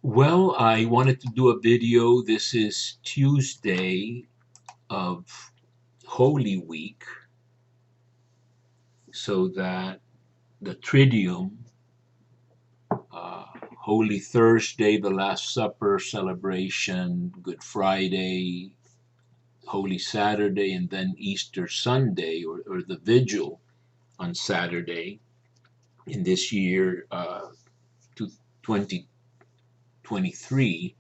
Well, I wanted to do a video. This is Tuesday of Holy Week, so that the Triduum, uh, Holy Thursday, the Last Supper celebration, Good Friday, Holy Saturday, and then Easter Sunday, or the Vigil on Saturday in this year, 2023,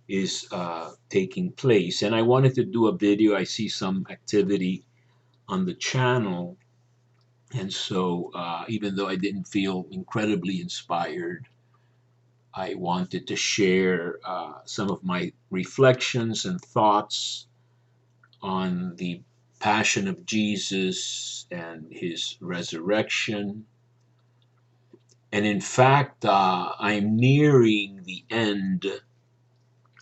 is taking place. And I wanted to do a video. I see some activity on the channel. And so, even though I didn't feel incredibly inspired, I wanted to share some of my reflections and thoughts on the Passion of Jesus and his resurrection. And in fact, I'm nearing the end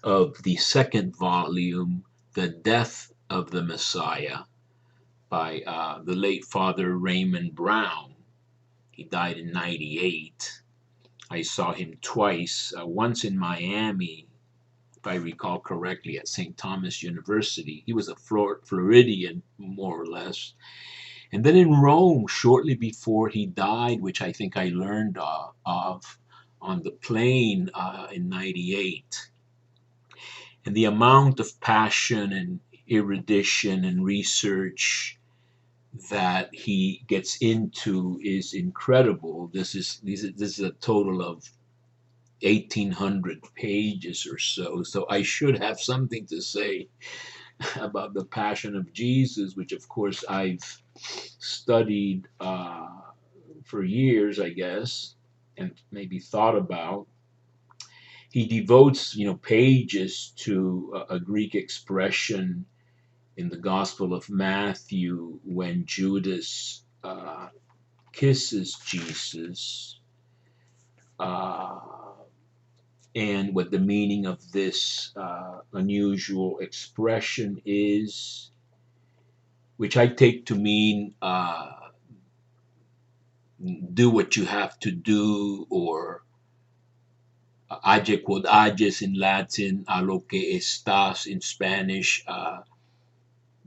of the second volume, The Death of the Messiah, by the late Father Raymond Brown. He died in '98. I saw him twice, once in Miami, if I recall correctly, at St. Thomas University. He was a Floridian, more or less. And then in Rome, shortly before he died, which I think I learned of on the plane in '98. And the amount of passion and erudition and research that he gets into is incredible. This is a total of 1,800 pages or so. So I should have something to say about the Passion of Jesus, which of course I've studied for years, I guess, and maybe thought about. He devotes, pages to a Greek expression in the Gospel of Matthew when Judas kisses Jesus, uh, and what the meaning of this unusual expression is, which I take to mean do what you have to do, or age quod ages in Latin, a lo que estás in Spanish,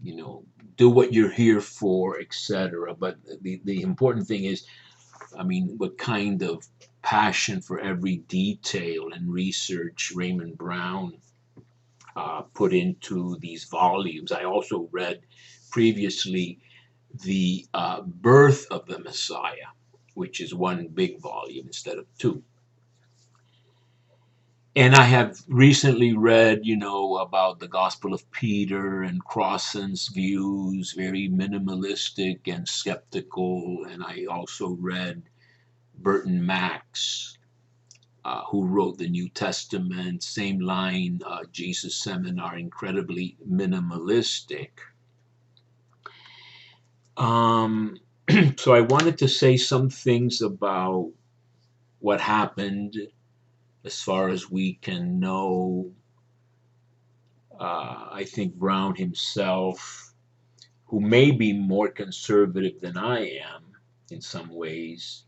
you know, do what you're here for, etc. But the important thing is, I mean, what kind of passion for every detail and research Raymond Brown put into these volumes. I also read previously The Birth of the Messiah, which is one big volume instead of two. And I have recently read, about the Gospel of Peter and Crossan's views, very minimalistic and skeptical. And I also read Burton Max, who wrote the New Testament, same line, Jesus Seminar, incredibly minimalistic. Um, so I wanted to say some things about what happened as far as we can know. I think Brown himself, who may be more conservative than I am in some ways,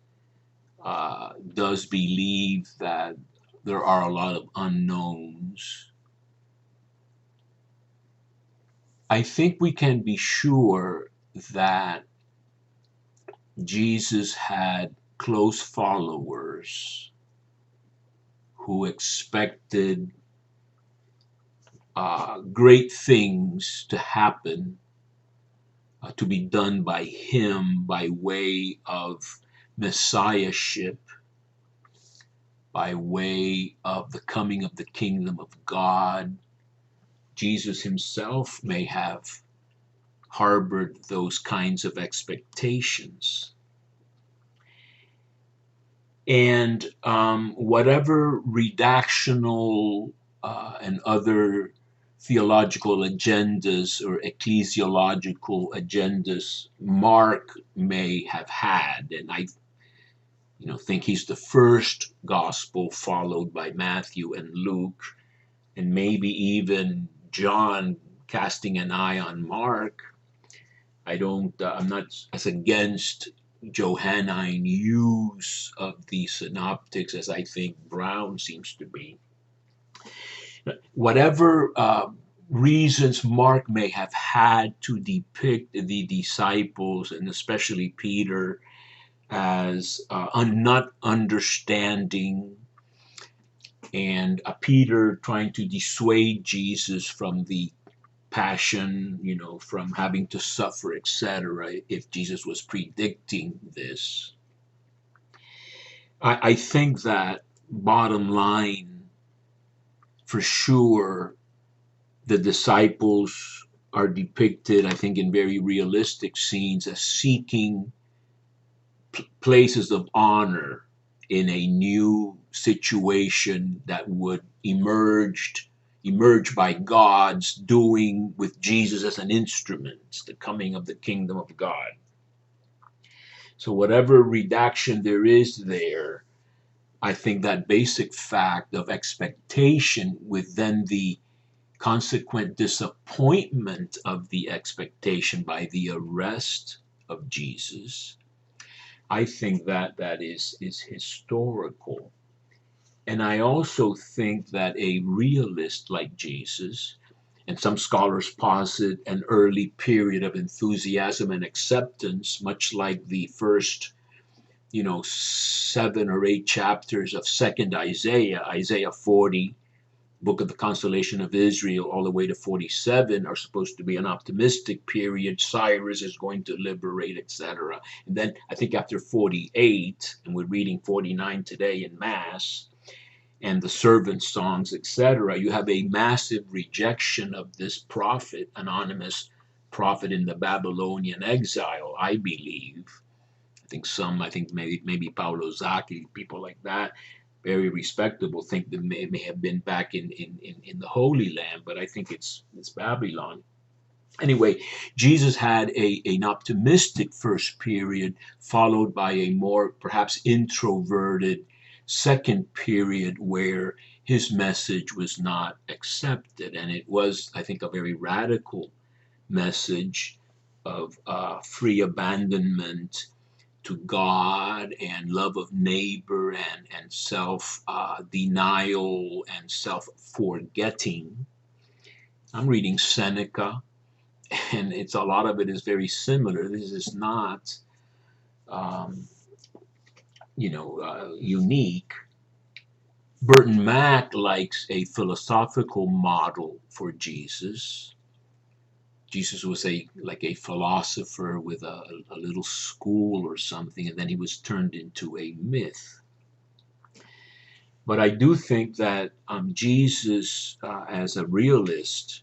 does believe that there are a lot of unknowns. I think we can be sure that Jesus had close followers who expected great things to happen, to be done by him by way of messiahship, by way of the coming of the kingdom of God. Jesus himself may have harbored those kinds of expectations. And whatever redactional and other theological agendas or ecclesiological agendas Mark may have had, and I think he's the first gospel, followed by Matthew and Luke, and maybe even John, casting an eye on Mark. I'm not as against Johannine use of the synoptics, as I think Brown seems to be. Whatever reasons Mark may have had to depict the disciples, and especially Peter, as not understanding, and Peter trying to dissuade Jesus from the passion, from having to suffer, etc., if Jesus was predicting this. I think that bottom line, for sure, the disciples are depicted, I think, in very realistic scenes as seeking places of honor in a new situation that would emerge by God's doing, with Jesus as an instrument, the coming of the kingdom of God. So whatever redaction there is there, I think that basic fact of expectation with then the consequent disappointment of the expectation by the arrest of Jesus, I think that is historical. And I also think that a realist like Jesus, and some scholars posit an early period of enthusiasm and acceptance, much like the first, 7 or 8 chapters of Second Isaiah, Isaiah 40, Book of the Consolation of Israel, all the way to 47, are supposed to be an optimistic period. Cyrus is going to liberate, etc. And then I think after 48, and we're reading 49 today in Mass, and the servant songs, etc., you have a massive rejection of this prophet, anonymous prophet in the Babylonian exile, I believe. I think maybe Paulo Zaki, people like that, very respectable, think that may have been back in the Holy Land, but I think it's Babylon. Anyway, Jesus had an optimistic first period, followed by a more perhaps introverted second period where his message was not accepted. And it was, I think, a very radical message of free abandonment to God and love of neighbor and self denial and self forgetting. I'm reading Seneca, and a lot of it is very similar. This is not, um, unique. Burton Mack likes a philosophical model for Jesus. Jesus was like a philosopher with a little school or something, and then he was turned into a myth. But I do think that Jesus, as a realist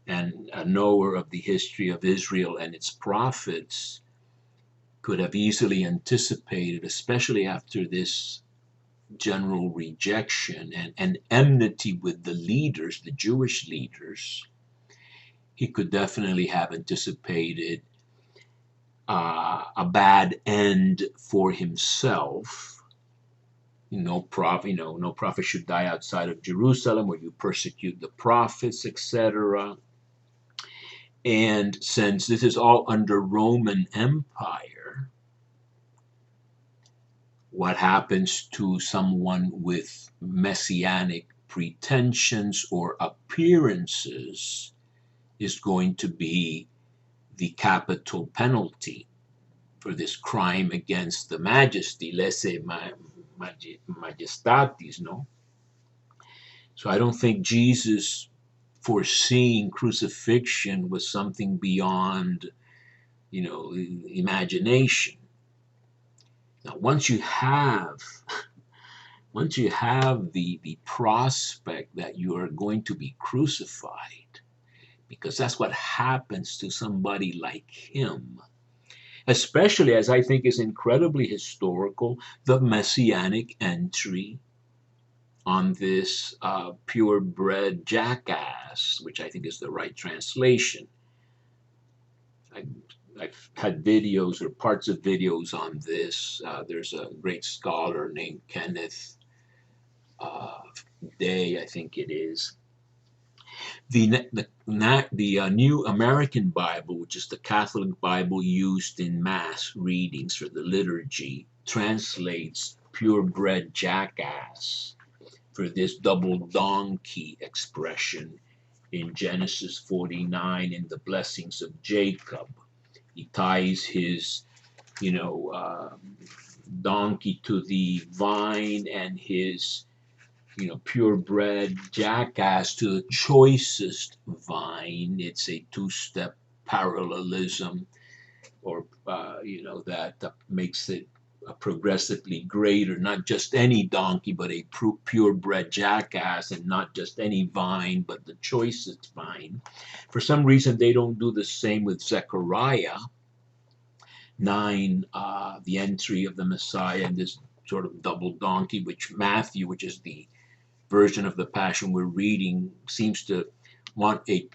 and a knower of the history of Israel and its prophets, could have easily anticipated, especially after this general rejection and enmity with the leaders, the Jewish leaders, he could definitely have anticipated a bad end for himself. No prophet should die outside of Jerusalem, where you persecute the prophets, etc. And since this is all under Roman Empire, what happens to someone with messianic pretensions or appearances is going to be the capital penalty for this crime against the majesty, lese majestatis, no? So I don't think Jesus foreseeing crucifixion was something beyond, imagination. Now, once you have the prospect that you are going to be crucified, because that's what happens to somebody like him, especially, as I think is incredibly historical, the messianic entry on this purebred jackass, which I think is the right translation. I've had videos or parts of videos on this. There's a great scholar named Kenneth Day, I think it is. The New American Bible, which is the Catholic Bible used in mass readings for the liturgy, translates purebred jackass for this double donkey expression in Genesis 49 in the blessings of Jacob. He ties his, donkey to the vine and his, purebred jackass to the choicest vine. It's a two-step parallelism, or, that makes it progressively greater. Not just any donkey, but a purebred jackass, and not just any vine, but the choicest vine. For some reason, they don't do the same with Zechariah 9, the entry of the Messiah and this sort of double donkey, which Matthew, which is the version of the Passion we're reading, seems to want a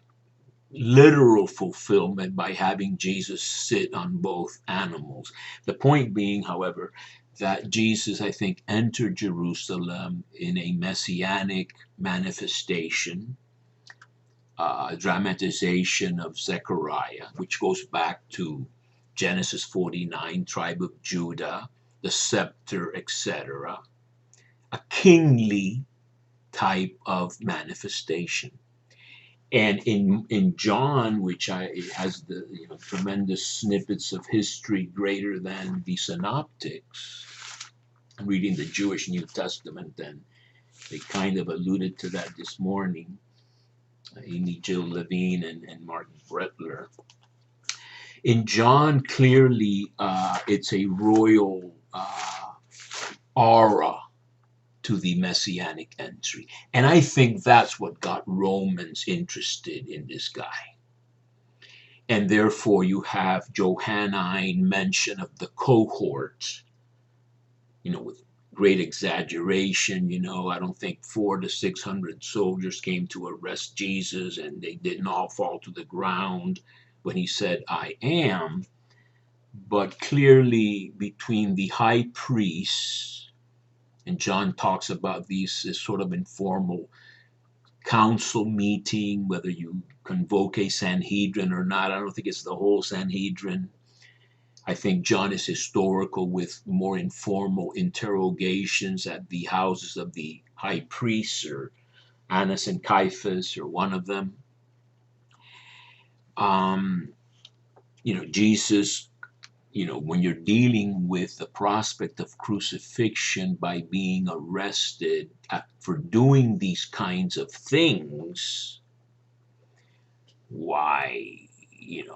literal fulfillment by having Jesus sit on both animals. The point being, however, that Jesus, I think, entered Jerusalem in a messianic manifestation, dramatization of Zechariah, which goes back to Genesis 49, tribe of Judah, the scepter, etc. A kingly type of manifestation. And in John, which has the tremendous snippets of history greater than the synoptics, I'm reading the Jewish New Testament, and they kind of alluded to that this morning, Amy Jill Levine and Martin Bretler. In John, clearly, it's a royal aura to the messianic entry. And I think that's what got Romans interested in this guy. And therefore, you have Johannine mention of the cohort, with great exaggeration. I don't think 400 to 600 soldiers came to arrest Jesus, and they didn't all fall to the ground when he said, I am. But clearly, between the high priests, and John talks about these as sort of informal council meeting, whether you convoke a Sanhedrin or not. I don't think it's the whole Sanhedrin. I think John is historical with more informal interrogations at the houses of the high priests, or Annas and Caiaphas, or one of them. Jesus, when you're dealing with the prospect of crucifixion by being arrested for doing these kinds of things, why,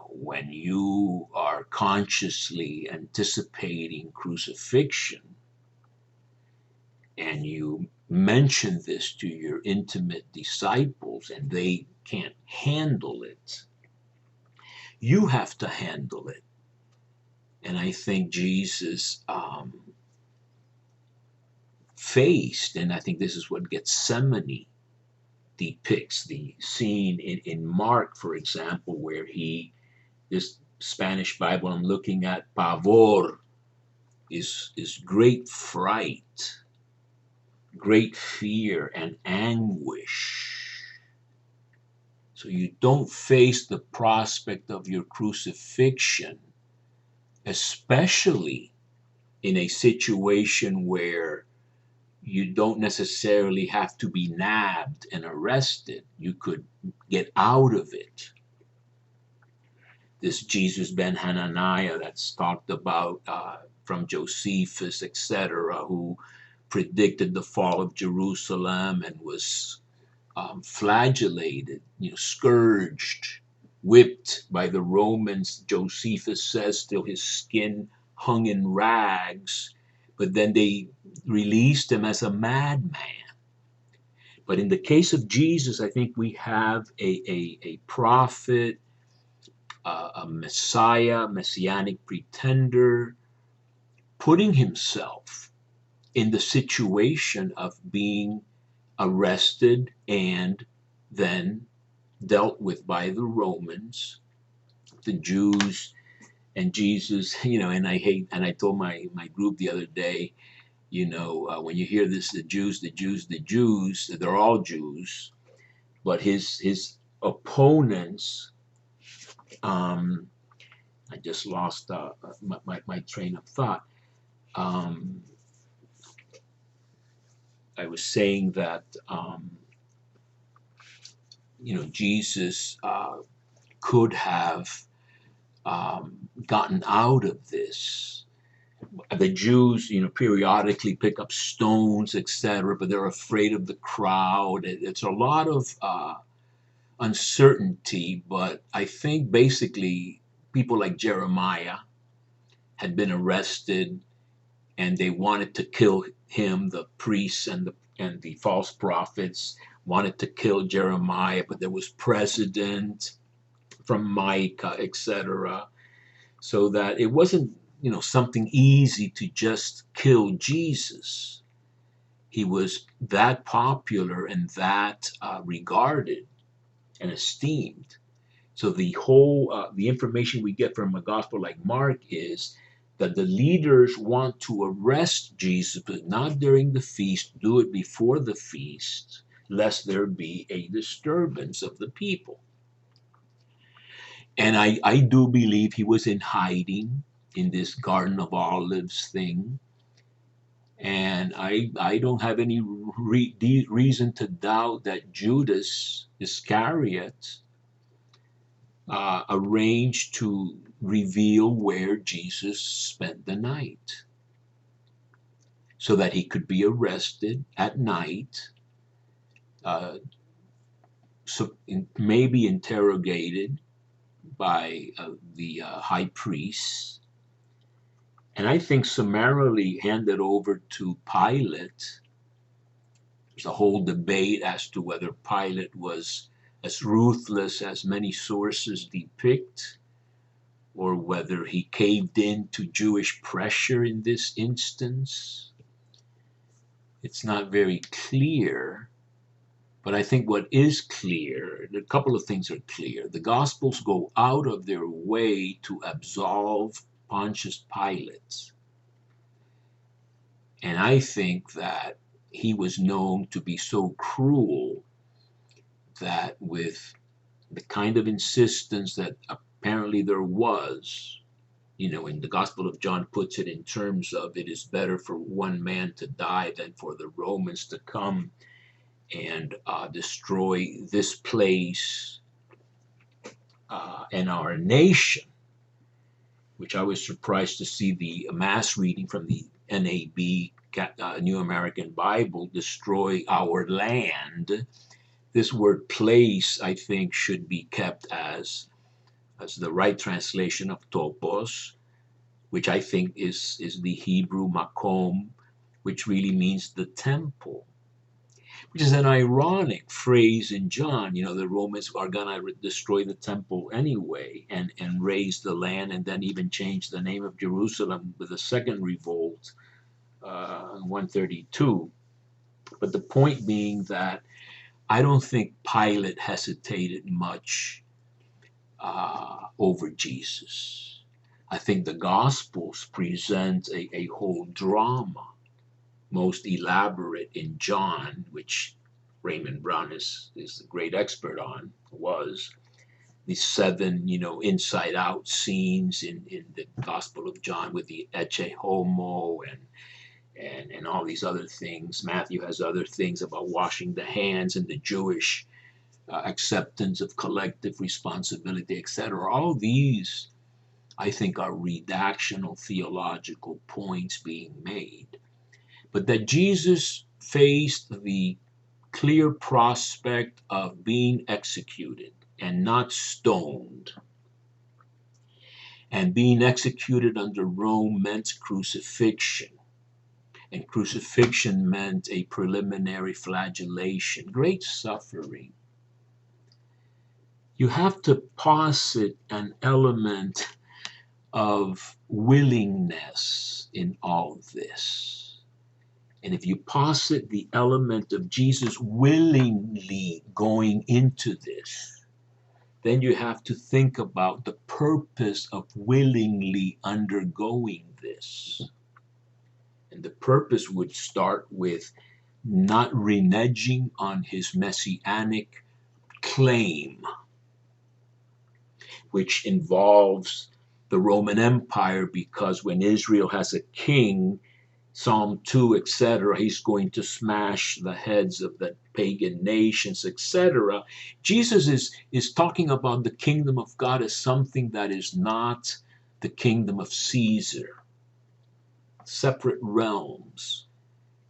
when you are consciously anticipating crucifixion and you mention this to your intimate disciples and they can't handle it, you have to handle it. And I think Jesus faced, and I think this is what Gethsemane depicts, the scene in Mark, for example, where this Spanish Bible I'm looking at, pavor, is great fright, great fear and anguish. So you don't face the prospect of your crucifixion, especially in a situation where you don't necessarily have to be nabbed and arrested. You could get out of it. This Jesus ben Hananiah that's talked about from Josephus, etc., who predicted the fall of Jerusalem and was flagellated, scourged, whipped by the Romans. Josephus says till his skin hung in rags, but then they released him as a madman. But in the case of Jesus, I think we have a prophet, a Messiah, messianic pretender, putting himself in the situation of being arrested and then dealt with by the Romans, the Jews, and Jesus, and I told my group the other day, when you hear this, the Jews, they're all Jews, but his opponents, I just lost my train of thought. Um, I was saying that Jesus could have gotten out of this. The Jews, periodically pick up stones, etc., but they're afraid of the crowd. It's a lot of uncertainty, but I think basically people like Jeremiah had been arrested and they wanted to kill him. The priests and the false prophets wanted to kill Jeremiah, but there was precedent from Micah, etc., so that it wasn't something easy to just kill Jesus. He was that popular and that regarded and esteemed. So the information we get from a gospel like Mark is that the leaders want to arrest Jesus, but not during the feast. Do it before the feast, lest there be a disturbance of the people. And I do believe he was in hiding in this Garden of Olives thing. And I don't have any reason to doubt that Judas Iscariot arranged to reveal where Jesus spent the night so that he could be arrested at night, uh, maybe interrogated by the high priest, and I think summarily handed over to Pilate. There's a whole debate as to whether Pilate was as ruthless as many sources depict, or whether he caved in to Jewish pressure in this instance. It's not very clear, but I think what is clear, a couple of things are clear. The Gospels go out of their way to absolve Pontius Pilate. And I think that he was known to be so cruel that with the kind of insistence that apparently there was, in the Gospel of John puts it in terms of it is better for one man to die than for the Romans to come and destroy this place and our nation, which I was surprised to see the mass reading from the NAB, New American Bible, destroy our land. This word place, I think, should be kept as the right translation of topos, which I think is the Hebrew makom, which really means the temple, which is an ironic phrase in John. The Romans are going to destroy the temple anyway and raise the land, and then even change the name of Jerusalem with the second revolt in 132. But the point being that I don't think Pilate hesitated much over Jesus. I think the Gospels present a whole drama, most elaborate in John, which Raymond Brown is a great expert on, was the 7, inside out scenes in the Gospel of John with the Ecce Homo and all these other things. Matthew has other things about washing the hands and the Jewish acceptance of collective responsibility, etc. All these, I think, are redactional theological points being made. But that Jesus faced the clear prospect of being executed and not stoned, and being executed under Rome meant crucifixion. And crucifixion meant a preliminary flagellation, great suffering. You have to posit an element of willingness in all this. And if you posit the element of Jesus willingly going into this, then you have to think about the purpose of willingly undergoing this. And the purpose would start with not reneging on his messianic claim, which involves the Roman Empire, because when Israel has a king, Psalm 2, etc., he's going to smash the heads of the pagan nations, etc. Jesus is talking about the kingdom of God as something that is not the kingdom of Caesar, separate realms.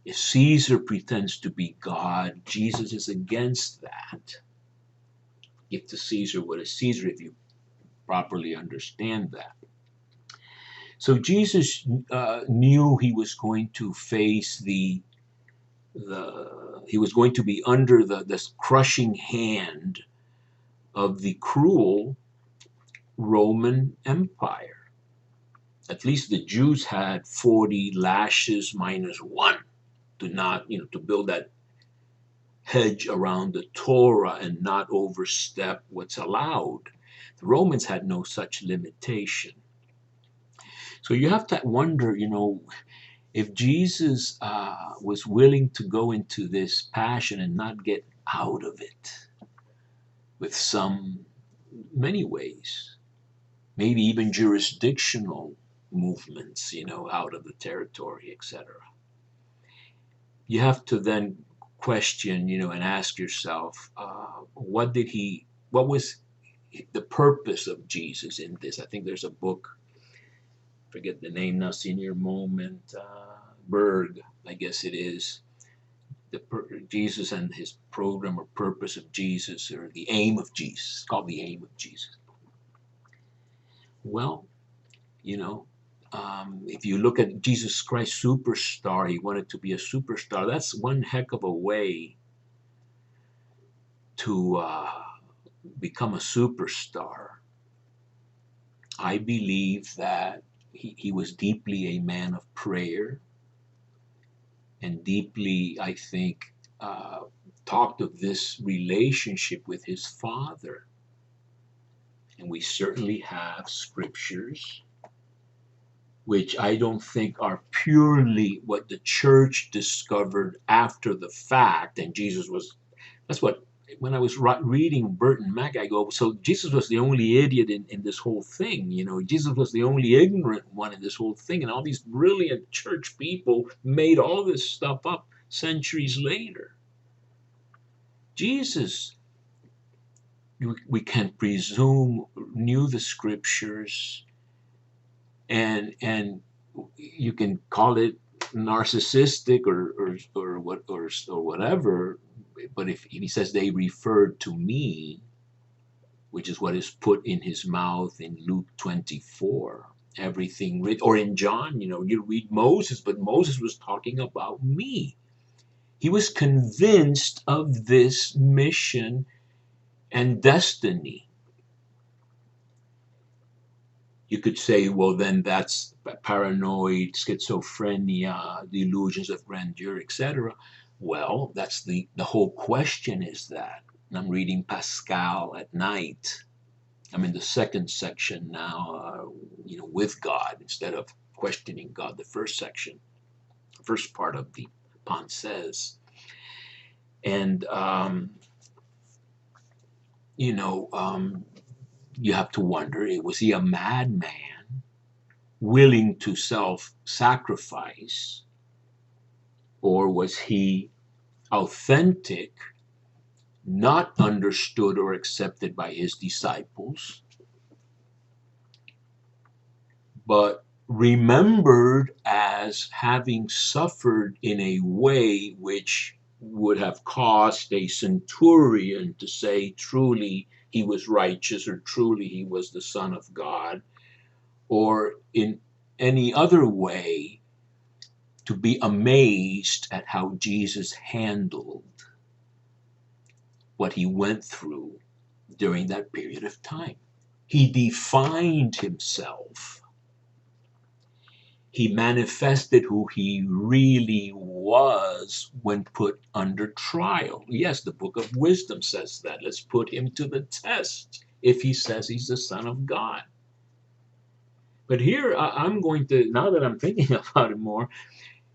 If Caesar pretends to be God, Jesus is against that. Give to Caesar what is Caesar, if you properly understand that. So Jesus knew he was going to face he was going to be under this crushing hand of the cruel Roman Empire. At least the Jews had 40 lashes minus one to not, to build that hedge around the Torah and not overstep what's allowed. The Romans had no such limitation. So you have to wonder, if Jesus was willing to go into this passion and not get out of it with many ways, maybe even jurisdictional movements, out of the territory, etc. You have to then question, and ask yourself, what was the purpose of Jesus in this? I think there's a book, forget the name now, Senior Moment, Berg, I guess it is, Jesus and his program or purpose of Jesus, or the aim of Jesus. It's called The Aim of Jesus. Well, if you look at Jesus Christ Superstar, he wanted to be a superstar. That's one heck of a way to become a superstar. I believe that he was deeply a man of prayer, and deeply, I think, talked of this relationship with his Father. And we certainly have scriptures which I don't think are purely what the church discovered after the fact. And that's what, when I was reading Burton Mac, I go, so Jesus was the only idiot in this whole thing. Jesus was the only ignorant one in this whole thing. And all these brilliant church people made all this stuff up centuries later. Jesus, we can presume, knew the scriptures, and you can call it narcissistic or whatever, but if he says they referred to me, which is what is put in his mouth in Luke 24, everything written, or in John, you read Moses, but Moses was talking about me. He was convinced of this mission and destiny. You could say, well, then that's paranoid, schizophrenia, delusions of grandeur, etc. Well, that's the whole question is that. And I'm reading Pascal at night. I'm in the second section now, with God, instead of questioning God, the first section, the first part of the Pensées. And, you have to wonder, was he a madman willing to self-sacrifice, or was he authentic, not understood or accepted by his disciples, but remembered as having suffered in a way which would have caused a centurion to say truly he was righteous, or truly he was the Son of God, or in any other way to be amazed at how Jesus handled what he went through during that period of time. He defined himself. He manifested who he really was when put under trial. Yes, the Book of Wisdom says that. Let's put him to the test if he says he's the Son of God. But here I'm going to, now that I'm thinking about it more,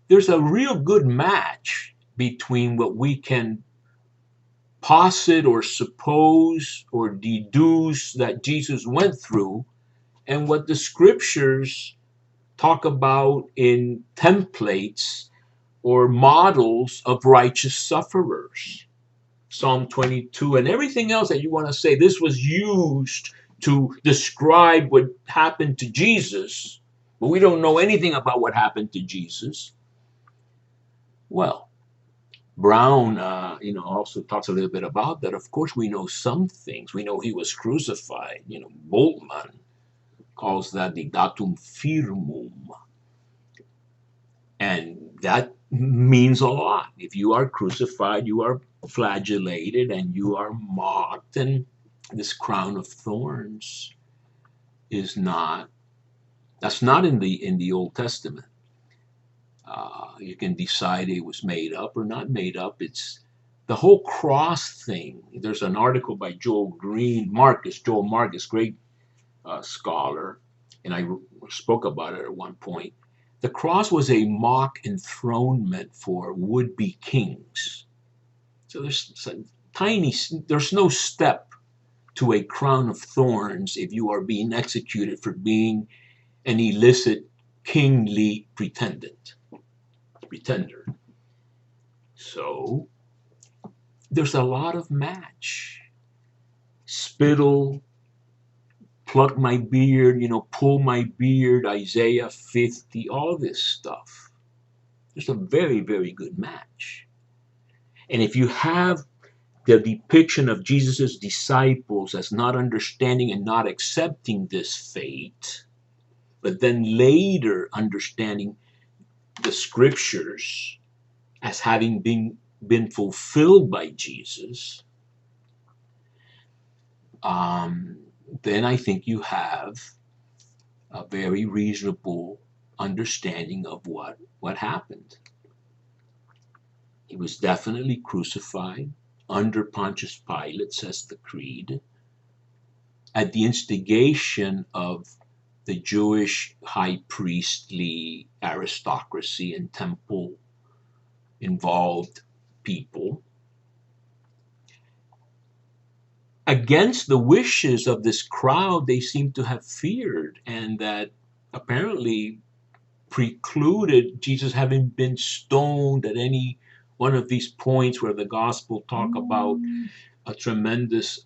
there's a real good match between what we can posit or suppose or deduce that Jesus went through, and what the scriptures talk about in templates or models of righteous sufferers. Psalm 22 and everything else that you want to say, this was used to describe what happened to Jesus, but we don't know anything about what happened to Jesus. Well, Brown, also talks a little bit about that. Of course, we know some things. We know he was crucified. Boltman calls that the datum firmum. And that means a lot. If you are crucified, you are flagellated and you are mocked. And this crown of thorns that's not in the Old Testament. You can decide it was made up or not made up. It's the whole cross thing. There's an article by Joel Marcus, great scholar, and I spoke about it at one point. The cross was a mock enthronement for would-be kings. So there's no step to a crown of thorns if you are being executed for being an illicit kingly pretender. So there's a lot of match. Spittle, pluck my beard, pull my beard, Isaiah 50, all this stuff. There's a very, very good match. And if you have the depiction of Jesus's disciples as not understanding and not accepting this fate, but then later understanding the scriptures as having been fulfilled by Jesus, then I think you have a very reasonable understanding of what happened. He was definitely crucified under Pontius Pilate, says the Creed, at the instigation of the Jewish high priestly aristocracy and temple involved people, against the wishes of this crowd they seem to have feared, and that apparently precluded Jesus having been stoned at any one of these points where the gospel talk about a tremendous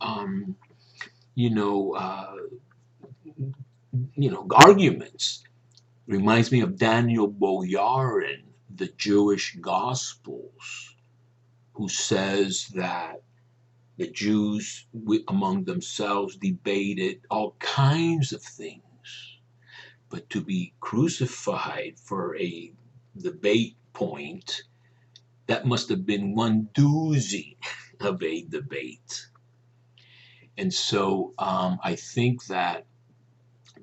arguments. Reminds me of Daniel Boyarin, the Jewish Gospels, who says that the Jews among themselves debated all kinds of things, but to be crucified for a debate point, that must have been one doozy of a debate. And so I think that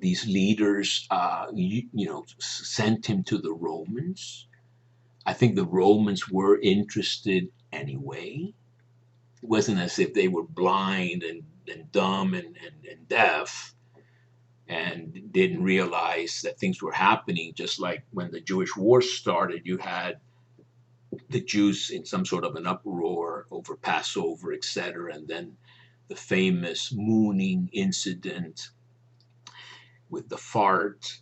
these leaders, sent him to the Romans. I think the Romans were interested anyway. It wasn't as if they were blind and dumb and deaf and didn't realize that things were happening. Just like when the Jewish war started, you had the Jews in some sort of an uproar over Passover, etc. And then the famous mooning incident with the fart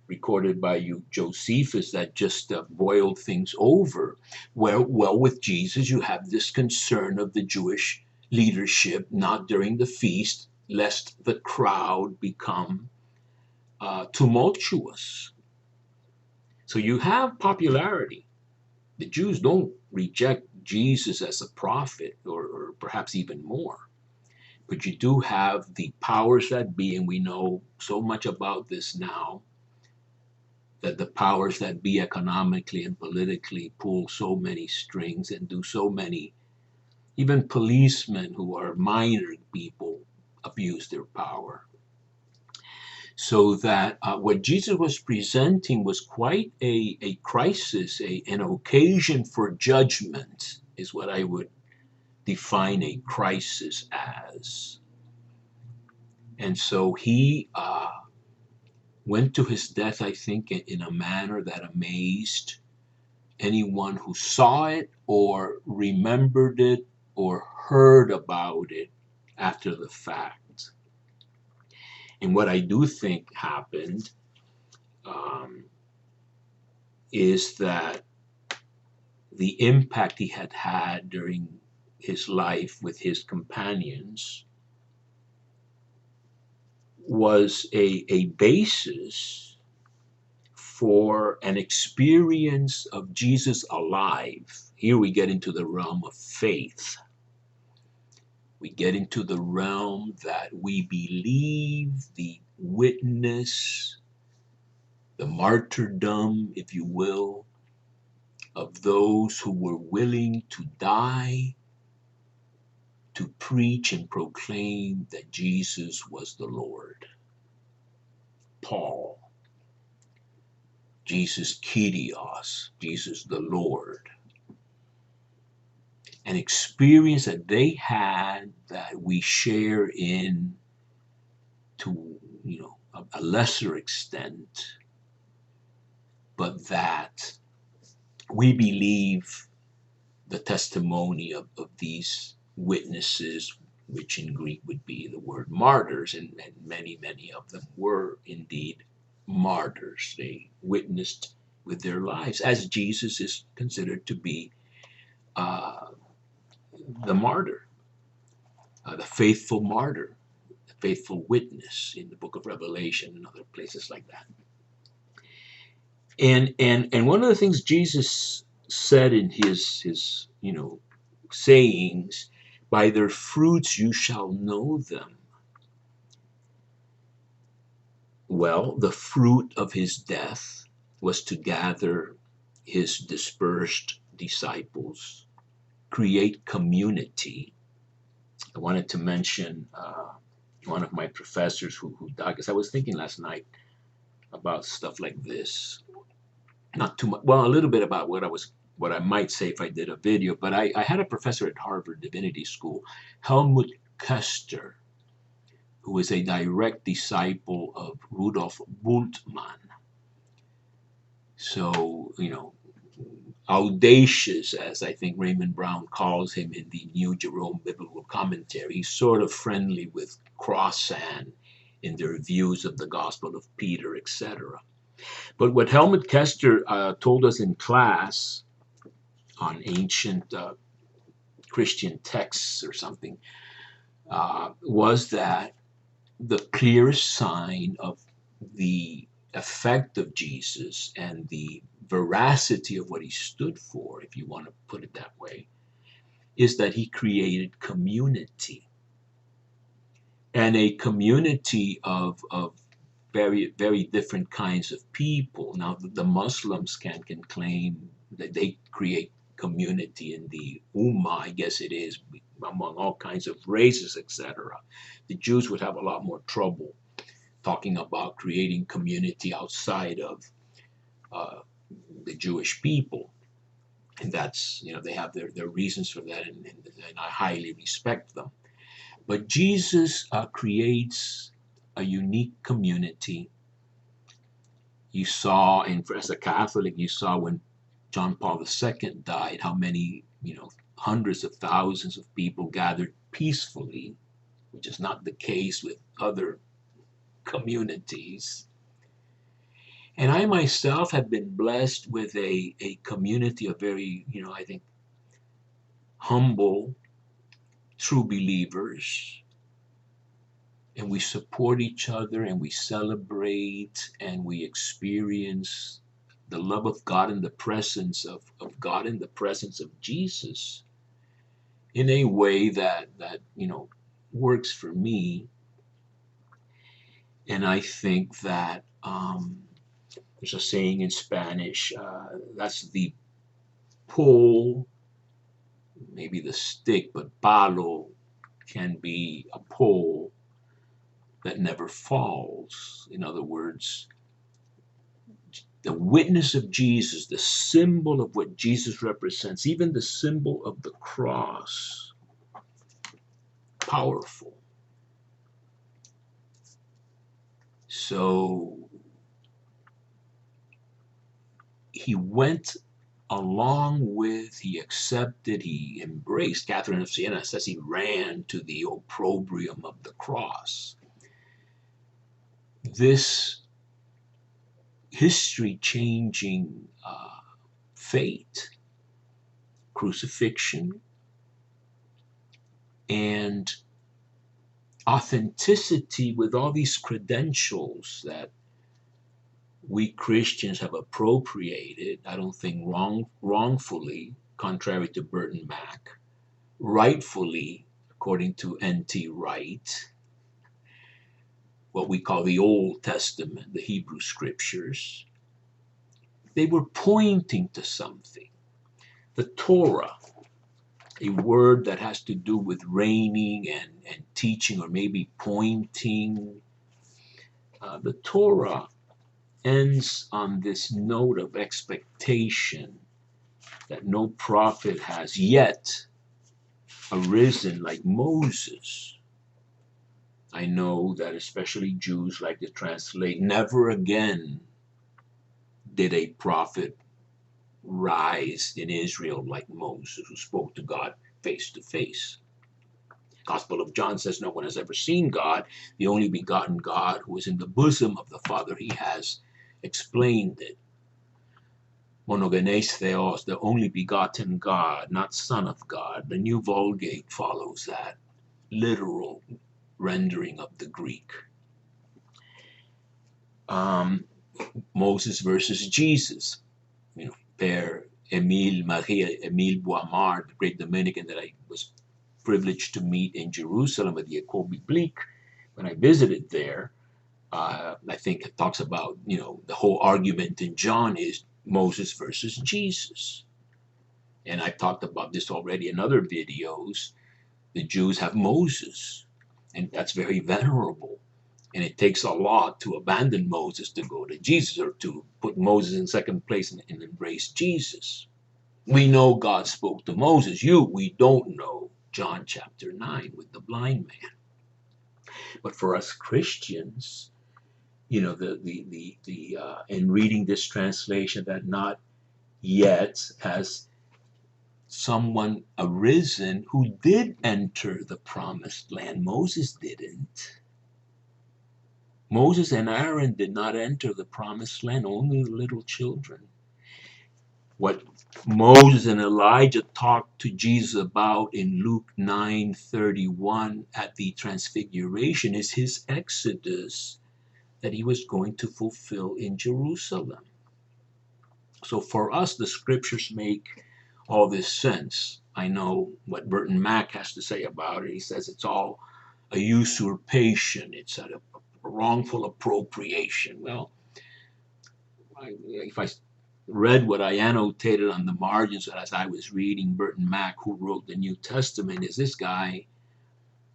recorded by Josephus that just boiled things over. Well, with Jesus, you have this concern of the Jewish leadership, not during the feast, lest the crowd become tumultuous. So you have popularity. The Jews don't reject Jesus as a prophet, or perhaps even more. But you do have the powers that be, and we know so much about this now, that the powers that be economically and politically pull so many strings and do so many, even policemen who are minor people abuse their power. So that what Jesus was presenting was quite a crisis, an occasion for judgment, is what I would define a crisis as. And so he went to his death, I think, in a manner that amazed anyone who saw it or remembered it or heard about it after the fact. And what I do think happened um, is that the impact he had had during his life with his companions was a basis for an experience of Jesus alive. Here we get into the realm of faith. We get into the realm that we believe the witness, the martyrdom, if you will, of those who were willing to die to preach and proclaim that Jesus was the Lord. Paul, Jesus Kyrios, Jesus the Lord. An experience that they had that we share in to, a lesser extent, but that we believe the testimony of these witnesses, which in Greek would be the word martyrs, and many, many of them were indeed martyrs. They witnessed with their lives, as Jesus is considered to be uh, the martyr, the faithful martyr, the faithful witness in the book of Revelation and other places like that. And one of the things Jesus said in his sayings, by their fruits you shall know them. Well, the fruit of his death was to gather his dispersed disciples, create community. I wanted to mention one of my professors who died, because I was thinking last night about stuff like this. Not too much, well, a little bit about what I might say if I did a video, but I had a professor at Harvard Divinity School, Helmut Koester, who was a direct disciple of Rudolf Bultmann. So, audacious, as I think Raymond Brown calls him in the New Jerome Biblical Commentary. He's sort of friendly with Crossan in their views of the Gospel of Peter, etc. But what Helmut Koester told us in class on ancient Christian texts or something was that the clearest sign of the effect of Jesus and the veracity of what he stood for, if you want to put it that way, is that he created community. And a community of very, very different kinds of people. Now, the Muslims can claim that they create community in the Ummah, I guess it is, among all kinds of races, etc. The Jews would have a lot more trouble talking about creating community outside of the Jewish people. And that's, they have their reasons for that, and I highly respect them. But Jesus creates a unique community. You saw, and as a Catholic, you saw when John Paul II died, how many, hundreds of thousands of people gathered peacefully, which is not the case with other communities. And I myself have been blessed with a community of very, I think, humble, true believers. And we support each other, and we celebrate, and we experience the love of God and the presence of God and the presence of Jesus in a way that works for me. And I think that there's a saying in Spanish, that's the pull, maybe the stick, but palo can be a pole that never falls. In other words, the witness of Jesus, the symbol of what Jesus represents, even the symbol of the cross, powerful. So he went along with, he accepted, he embraced. Catherine of Siena says he ran to the opprobrium of the cross. This history-changing fate, crucifixion, and authenticity with all these credentials that we Christians have appropriated, I don't think wrongfully, contrary to Burton Mack, rightfully, according to N.T. Wright, what we call the Old Testament, the Hebrew Scriptures, they were pointing to something. The Torah, a word that has to do with reigning and teaching, or maybe pointing. The Torah ends on this note of expectation that no prophet has yet arisen like Moses. I know that especially Jews like to translate, never again did a prophet rise in Israel like Moses, who spoke to God face to face. Gospel of John says no one has ever seen God. The only begotten God who is in the bosom of the Father, he has explained it. Monogenes Theos, the only begotten God, not Son of God. The New Vulgate follows that literal rendering of the Greek. Moses versus Jesus. Père Émile Boimard, the great Dominican that I was privileged to meet in Jerusalem at the École Biblique when I visited there. I think it talks about, the whole argument in John is Moses versus Jesus. And I talked about this already in other videos. The Jews have Moses, and that's very venerable. And it takes a lot to abandon Moses to go to Jesus, or to put Moses in second place and embrace Jesus. We know God spoke to Moses. We don't know John chapter 9 with the blind man. But for us Christians, in reading this translation, that not yet has someone arisen who did enter the promised land. Moses didn't. Moses and Aaron did not enter the promised land, only the little children. What Moses and Elijah talked to Jesus about in Luke 9:31 at the Transfiguration is his exodus that he was going to fulfill in Jerusalem. So for us, the scriptures make all this sense. I know what Burton Mack has to say about it. He says it's all a usurpation. It's a wrongful appropriation. Well, if I read what I annotated on the margins as I was reading, Burton Mack, who wrote the New Testament, is this guy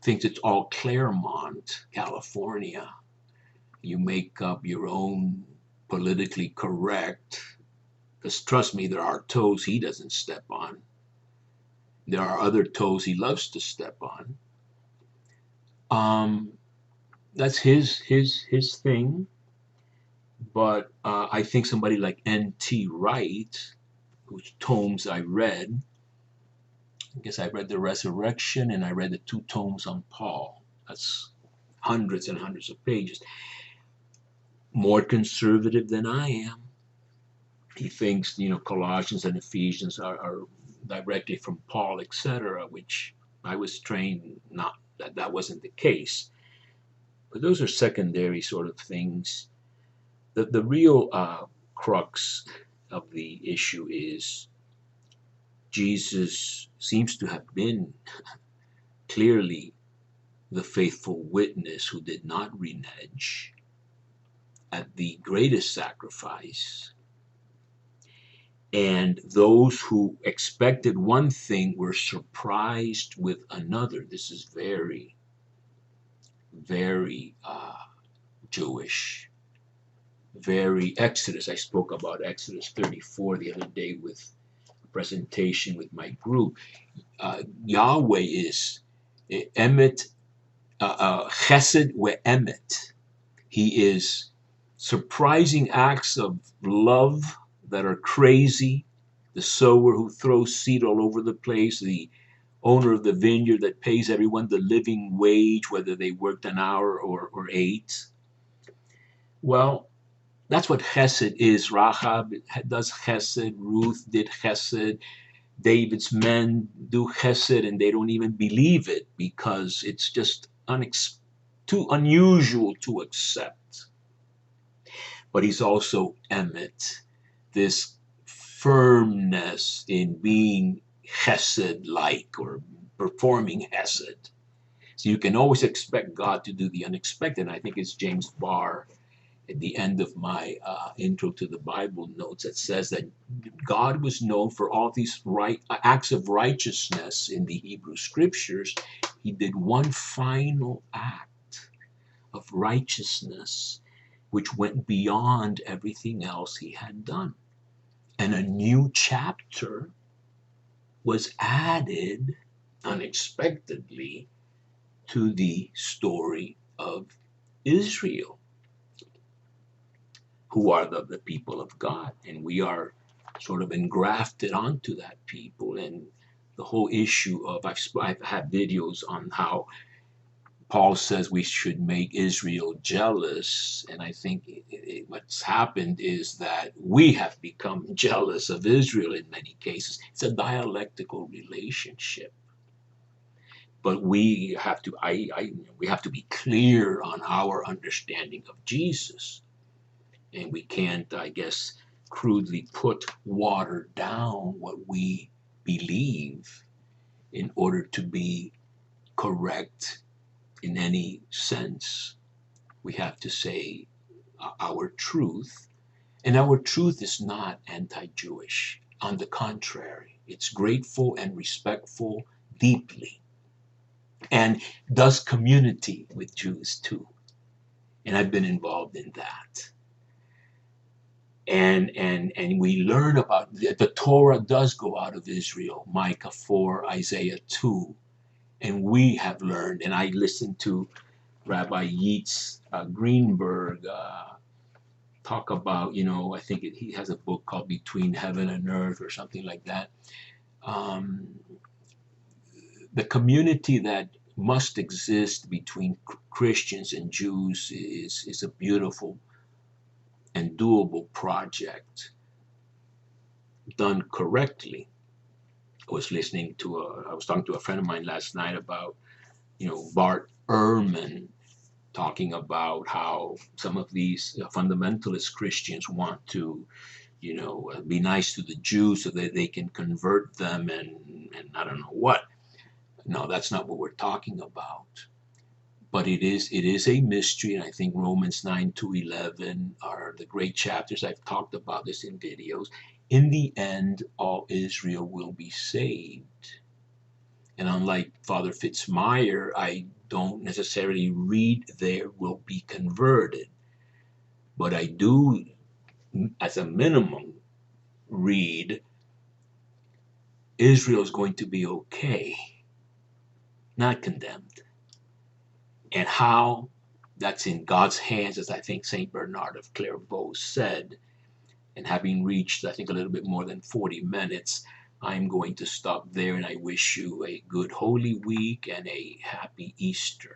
thinks it's all Claremont, California. You make up your own politically correct, because trust me, there are toes he doesn't step on. There are other toes he loves to step on. That's his thing. But I think somebody like N.T. Wright, whose tomes I read, I guess I read The Resurrection and I read the 2 tomes on Paul. That's hundreds and hundreds of pages. More conservative than I am. He thinks, Colossians and Ephesians are directly from Paul, etc., which I was trained not that wasn't the case. But those are secondary sort of things. The real crux of the issue is Jesus seems to have been clearly the faithful witness who did not renege at the greatest sacrifice. And those who expected one thing were surprised with another. This is very, very Jewish. Very Exodus. I spoke about Exodus 34 the other day with a presentation with my group. Yahweh is emet, chesed we emet. He is surprising acts of love that are crazy, the sower who throws seed all over the place, the owner of the vineyard that pays everyone the living wage, whether they worked an hour or 8. Well, that's what Chesed is. Rahab does Chesed, Ruth did Chesed, David's men do Chesed, and they don't even believe it because it's just too unusual to accept. But he's also Emet, this firmness in being Chesed-like or performing Chesed. So you can always expect God to do the unexpected. And I think it's James Barr at the end of my intro to the Bible notes that says that God was known for all these acts of righteousness in the Hebrew scriptures. He did one final act of righteousness which went beyond everything else he had done. And a new chapter was added unexpectedly to the story of Israel, who are the people of God. And we are sort of engrafted onto that people. And the whole issue of, I've had videos on how Paul says we should make Israel jealous. And I think what's happened is that we have become jealous of Israel in many cases. It's a dialectical relationship. But we have to, we have to be clear on our understanding of Jesus. And we can't, I guess, crudely water down what we believe in order to be correct in any sense. We have to say our truth, and our truth is not anti-Jewish. On the contrary, it's grateful and respectful deeply, and does community with Jews too. And I've been involved in that. And we learn about the Torah does go out of Israel, Micah 4, Isaiah 2, and we have learned. And I listened to Rabbi Yeats Greenberg talk about, I think he has a book called Between Heaven and Earth or something like that. The community that must exist between Christians and Jews is a beautiful and doable project done correctly. I was talking to a friend of mine last night about, Bart Ehrman talking about how some of these fundamentalist Christians want to, be nice to the Jews so that they can convert them and I don't know what. No, that's not what we're talking about. But it is a mystery, and I think Romans 9 to 11 are the great chapters. I've talked about this in videos. In the end, all Israel will be saved. And unlike Father Fitzmyer, I don't necessarily read there will be converted. But I do, as a minimum, read Israel is going to be okay, not condemned. And how that's in God's hands, as I think St. Bernard of Clairvaux said. And having reached, I think, a little bit more than 40 minutes, I'm going to stop there, and I wish you a good Holy Week and a happy Easter.